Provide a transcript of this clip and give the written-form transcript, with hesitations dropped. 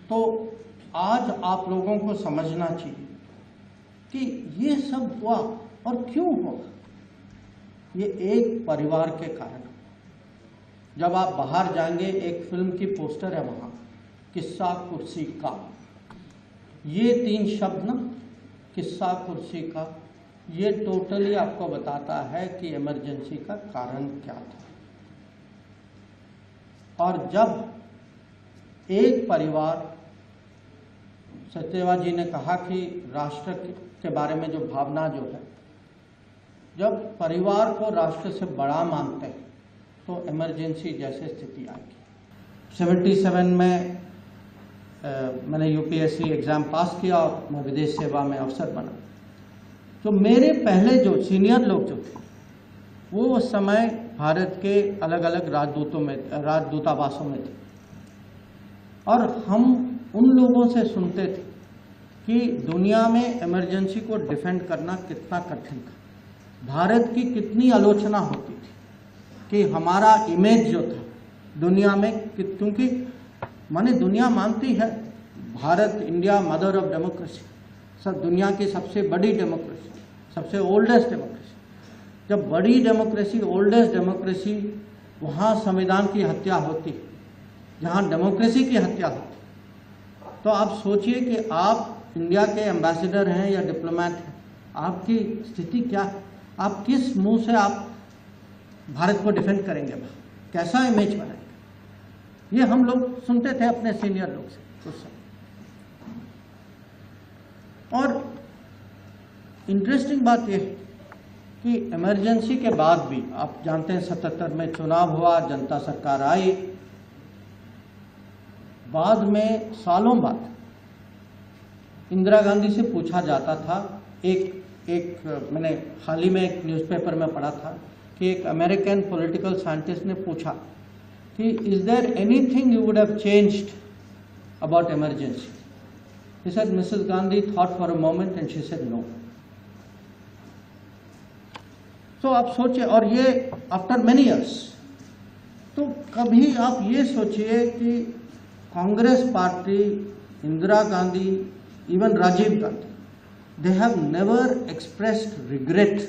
तो आज आप लोगों को समझना चाहिए कि ये सब हुआ और क्यों हुआ। ये एक परिवार के कारण। जब आप बाहर जाएंगे, एक फिल्म की पोस्टर है वहाँ, किस्सा कुर्सी का, ये 3 शब्द ना, किस्सा कुर्सी का, ये टोटली आपको बताता है कि इमरजेंसी का कारण क्या था। और जब एक परिवार, सत्यवा जी ने कहा कि राष्ट्र के बारे में जो भावना जो है, जब परिवार को राष्ट्र से बड़ा मानते हैं तो इमरजेंसी जैसे स्थिति आएगी। 77 में मैंने यूपीएससी एग्ज़ाम पास किया और मैं विदेश सेवा में अफसर बना। तो मेरे पहले जो सीनियर लोग जो थे वो उस समय भारत के अलग अलग राजदूतावासों में थे, और हम उन लोगों से सुनते थे कि दुनिया में इमरजेंसी को डिफेंड करना कितना कठिन था। भारत की कितनी आलोचना होती थी कि हमारा इमेज जो था दुनिया में, क्योंकि माने दुनिया मानती है Bharat, India mother of democracy, सब दुनिया की सबसे बड़ी डेमोक्रेसी, सबसे ओल्डेस्ट डेमोक्रेसी। जब बड़ी डेमोक्रेसी, ओल्डेस्ट डेमोक्रेसी, वहाँ संविधान की हत्या होती, जहाँ डेमोक्रेसी की हत्या होती, तो आप सोचिए कि आप इंडिया के एम्बेसडर हैं या डिप्लोमेट हैं, आपकी स्थिति क्या है? आप किस मुंह से आप भारत को डिफेंड करेंगे? कैसा इमेज बनाएंगे? ये हम लोग सुनते थे अपने सीनियर लोग से उस समय। और इंटरेस्टिंग बात यह है कि इमरजेंसी के बाद भी आप जानते हैं 77 में चुनाव हुआ, जनता सरकार आई, बाद में सालों बाद इंदिरा गांधी से पूछा जाता था, मैंने हाल ही में एक न्यूज़पेपर में पढ़ा था कि एक अमेरिकन पॉलिटिकल साइंटिस्ट ने पूछा कि is there anything you would have changed about emergency? He said Mrs Gandhi thought for a moment and she said no. तो आप सोचिए, और ये आफ्टर मेनी इयर्स। तो कभी आप ये सोचिए कि Congress party, Indira Gandhi, even Rajiv Gandhi, they have never expressed regret